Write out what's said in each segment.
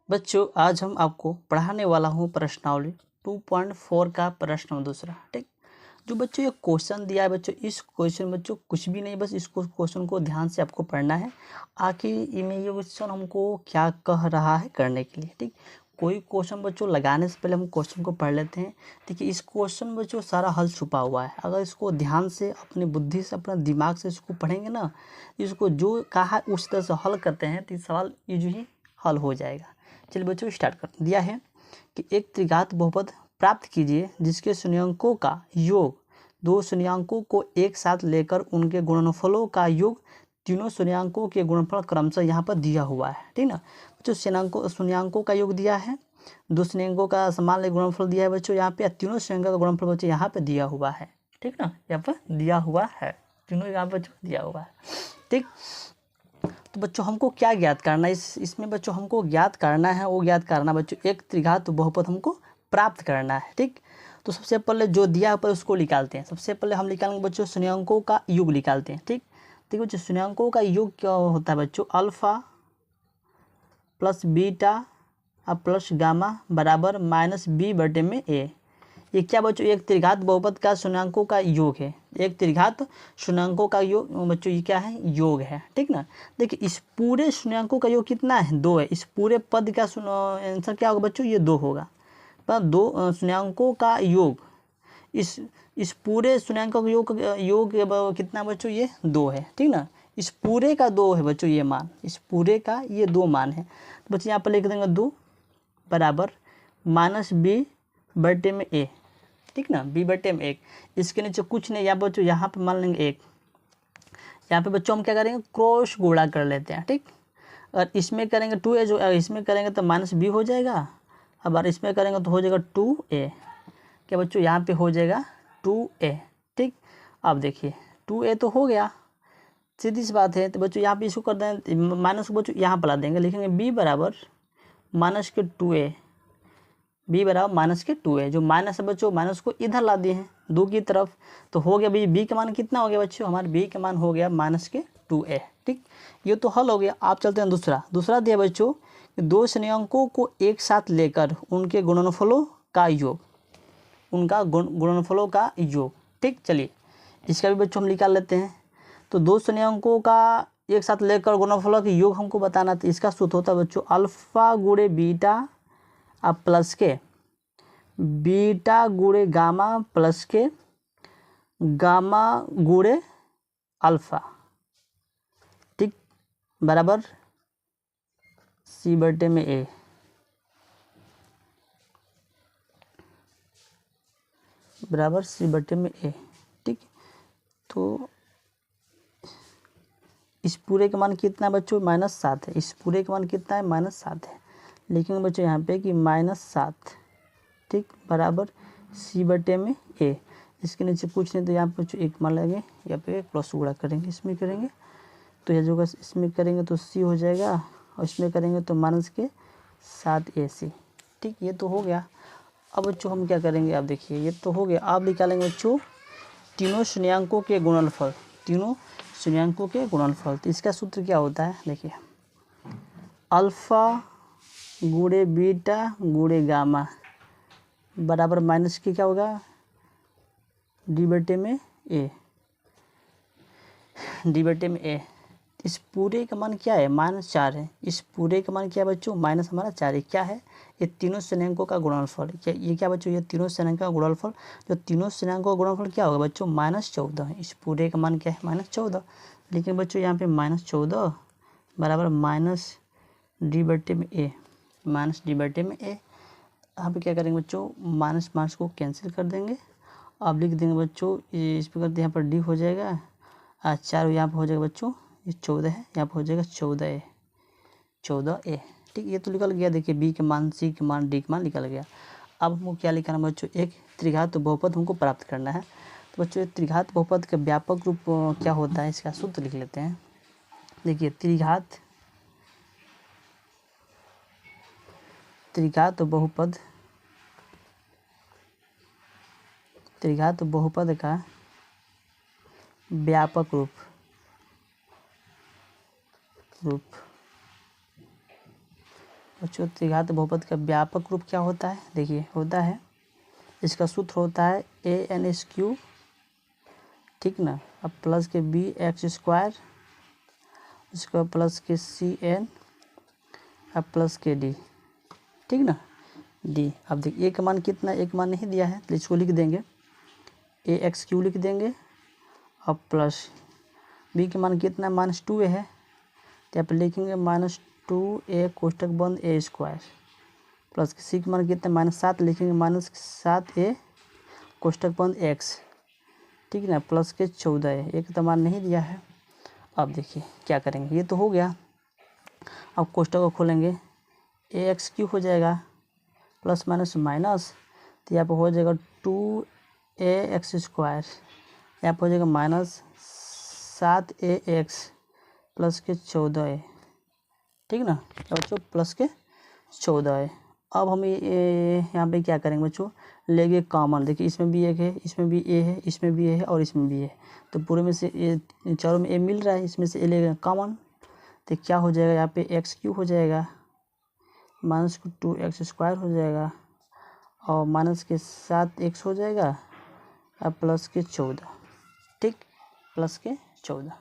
बच्चों आज हम आपको पढ़ाने वाला हूँ प्रश्नावली 2.4 का प्रश्न दूसरा। ठीक, जो बच्चों ये क्वेश्चन दिया है बच्चों, इस क्वेश्चन बच्चों कुछ भी नहीं, बस इसको क्वेश्चन को ध्यान से आपको पढ़ना है। आखिर इनमें ये क्वेश्चन हमको क्या कह रहा है करने के लिए। ठीक, कोई क्वेश्चन बच्चों लगाने से पहले हम क्वेश्चन को पढ़ लेते हैं। देखिए इस क्वेश्चन बच्चों सारा हल छुपा हुआ है। अगर इसको ध्यान से अपनी बुद्धि से अपना दिमाग से इसको पढ़ेंगे ना, इसको जो कहा उस तरह से हल करते हैं तो सवाल यूजुअली हल हो जाएगा। चलिए बच्चों स्टार्ट कर दिया है कि एक त्रिघात बहुपद प्राप्त कीजिए जिसके शून्यंकों का योग दो शून्यंकों को एक साथ लेकर उनके गुणनफलों का योग तीनों शून्यंकों के गुणनफल क्रमशः यहाँ पर दिया हुआ है। ठीक ना बच्चों, शून्यंकों का योग दिया है, दो शून्यंकों का समान गुणनफल दिया है बच्चों यहाँ पे, तीनों शून्यंकों का गुणनफल बच्चों यहाँ पे दिया हुआ है। ठीक ना, यहाँ पर दिया हुआ है, तीनों यहाँ पर दिया हुआ है। ठीक, तो बच्चों हमको क्या ज्ञात करना है इसमें बच्चों हमको ज्ञात करना है, वो ज्ञात करना बच्चों एक त्रिघात बहुपद हमको प्राप्त करना है। ठीक, तो सबसे पहले जो दिया पर उसको निकालते हैं। सबसे पहले हम निकालेंगे बच्चों शून्यंकों का योग निकालते हैं। ठीक, ठीक बच्चों, शून्यंकों का योग क्या होता है बच्चों, alpha plus beta plus gamma बराबर माइनस बी बटे में ए। ये क्या बच्चों, एक त्रिघात बहुपद का शून्यंकों का योग है। एक त्रिघात शून्यंकों का योग बच्चों ये क्या है, योग है। ठीक ना, देखिए इस पूरे शून्यंकों का योग कितना है, 2 है। इस पूरे पद का आंसर क्या होगा बच्चों, ये 2 होगा। पर दो शून्यंकों का योग, इस पूरे शून्यंकों का योग कितना बच्चों, ये 2 है। ठीक ना, इस पूरे का 2 है बच्चों ये मान, इस पूरे का ये 2 मान है। तो बच्चों यहाँ पर लिख देंगे 2 बराबर माइनस बी बटे में ए। ठीक ना, बी बटे में 1, इसके नीचे कुछ नहीं। या बच्चों यहाँ पे मान लेंगे 1। यहाँ पे बच्चों हम क्या करेंगे, क्रॉस गुणा कर लेते हैं। ठीक, और इसमें करेंगे 2a, जो इसमें करेंगे तो माइनस बी हो जाएगा। अब अगर इसमें करेंगे तो हो जाएगा 2a। क्या बच्चों, यहाँ पे हो जाएगा 2a। ठीक, अब देखिए 2a तो हो गया, सीधी सी बात है। तो बच्चों यहाँ पे इसको कर दें माइनस को बच्चों यहाँ पर ला देंगे, लिखेंगे b बराबर माइनस के 2a, बी बराबर माइनस के 2 है। जो माइनस है बच्चों, माइनस को इधर ला दिए हैं 2 की तरफ, तो हो गया भाई बी का मान कितना हो गया बच्चों, हमारे बी का मान हो गया माइनस के 2a। ठीक, ये तो हल हो गया। आप चलते हैं दूसरा दिया बच्चों, दो शून्यंकों को एक साथ लेकर उनके गुणनफलों का योग, उनका गुणनफलों का योग। ठीक, चलिए इसका भी बच्चों हम निकाल लेते हैं। तो दो शून्यंकों का एक साथ लेकर गुणनफलों के योग हमको बताना, तो इसका सूत्र होता है बच्चों अल्फा गुणे बीटा अब प्लस के बीटा गुणे गामा प्लस के गामा गुणे अल्फा। ठीक, बराबर सी बटे में ए। बराबर सी बटे में ए। ठीक, तो इस पूरे का मान कितना है बच्चों, -7 है। इस पूरे का मान कितना है, -7 है। लिखेंगे बच्चों यहाँ पे कि -7। ठीक, बराबर सी बटे में ए। इसके नीचे कुछ नहीं, तो यहाँ पे एक मान लेंगे, यहाँ पे प्लस गुणा करेंगे, इसमें करेंगे तो यह जो इसमें करेंगे तो सी हो जाएगा, और इसमें करेंगे तो -7ac। ठीक, ये तो हो गया। अब बच्चों हम क्या करेंगे, आप देखिए ये तो हो गया। आप निकालेंगे बच्चों तीनों शून्यंकों के गुणनफल, तीनों शून्यंकों के गुणनफल। तो इसका सूत्र क्या होता है, देखिए अल्फा गुणे बीटा गुणे गामा बराबर माइनस के क्या होगा, डी बटे में ए, डी बटे में ए। इस पूरे का मान क्या है, -4 है। इस पूरे का मान क्या है बच्चों, माइनस हमारा 4 है। क्या है, ये तीनों शून्यंकों का गुणनफल। क्या ये क्या बच्चों, ये तीनों शून्यंकों का गुणनफल। जो तीनों शून्यंकों का गुणनफल क्या होगा बच्चों, -14 है। इस पूरे का मान क्या है, -14। लेकिन बच्चों यहाँ पे -14 बराबर माइनस डी बटे में ए, माइनस डी बटे में ए। यहाँ पे क्या करेंगे बच्चों, माइनस माइनस को कैंसिल कर देंगे। अब लिख देंगे बच्चों, इस पर करते यहाँ पर डी हो जाएगा, 4 यहाँ पर हो जाएगा बच्चों, ये 14 है, यहाँ पर हो जाएगा 14a, 14a। ठीक, ये तो निकल गया। देखिए बी के मान, सी के मान, डी के मान निकल गया। अब हमको क्या लिखना है बच्चों, एक त्रिघात बहुपद हमको प्राप्त करना है। तो बच्चों त्रिघात बहुपद का व्यापक रूप क्या होता है, इसका सूत्र लिख लेते हैं। देखिए त्रिघात बहुपद, त्रिघात बहुपद का व्यापक रूप बच्चों त्रिघात बहुपद का व्यापक रूप क्या होता है, देखिए होता है, इसका सूत्र होता है AN/Q, ठीक ना। अब प्लस के BX², उसके बाद प्लस के CN, अब प्लस के D, ठीक ना, D। अब देखिए एक मान कितना, एक मान नहीं दिया है तो इसको लिख देंगे AXQ लिख देंगे। अब प्लस B के मान कितना है, -2A है, तो यहाँ पर लिखेंगे -2A कोष्टक बंद A², प्लस C के मान कितना, -7 लिखेंगे, -7A कोष्टक बंद X, ठीक ना, प्लस के 14A, एक तो मान नहीं दिया है। अब देखिए क्या करेंगे, ये तो हो गया। अब कोष्टक को खोलेंगे, AXQ हो जाएगा, प्लस माइनस माइनस, तो यहाँ पर हो जाएगा 2AX², यहाँ पर हो जाएगा -7AX प्लस के 14A, ठीक ना बच्चों, प्लस के 14A। अब हम यहाँ पे क्या करेंगे बच्चों, लेंगे कॉमन। देखिए इसमें भी एक है, इसमें भी A है, इसमें भी A है और इसमें भी है, तो पूरे में से चारों में A मिल रहा है, इसमें से A लेंगे कॉमन, तो क्या हो जाएगा, यहाँ पे XQ हो जाएगा, -2X² हो जाएगा और माइनस के 7X हो जाएगा और प्लस के 14, ठीक, प्लस के 14।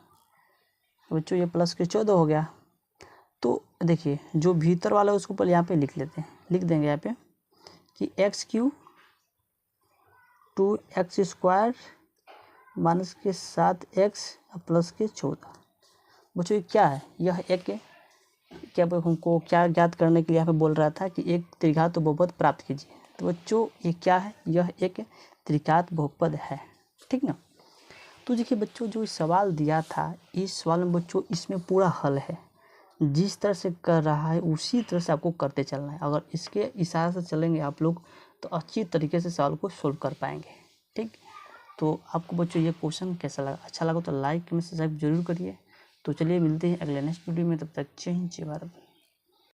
बच्चों ये प्लस के 14 हो गया। तो देखिए जो भीतर वाला है उसको पहले यहाँ पे लिख लेते हैं, लिख देंगे यहाँ पे कि XQ 2X² माइनस के 7X प्लस के 14। बच्चों ये क्या है, यह एक क्या हमको क्या ज्ञात करने के लिए यहाँ पे बोल रहा था कि एक त्रिघात बहुपद प्राप्त कीजिए। तो बच्चों ये क्या है, यह एक त्रिघात बहुपद है, ठीक ना। तो देखिए बच्चों जो सवाल दिया था, इस सवाल में बच्चों इसमें पूरा हल है, जिस तरह से कर रहा है उसी तरह से आपको करते चलना है। अगर इसके इशारे से चलेंगे आप लोग तो अच्छी तरीके से सवाल को सोल्व कर पाएंगे, ठीक। तो आपको बच्चों ये क्वेश्चन कैसा लगा, अच्छा लगा तो लाइक कमेंट सब्सक्राइब जरूर करिए। तो चलिए मिलते हैं अगले नेक्स्ट वीडियो में, तब तक जय हिंद जय भारत।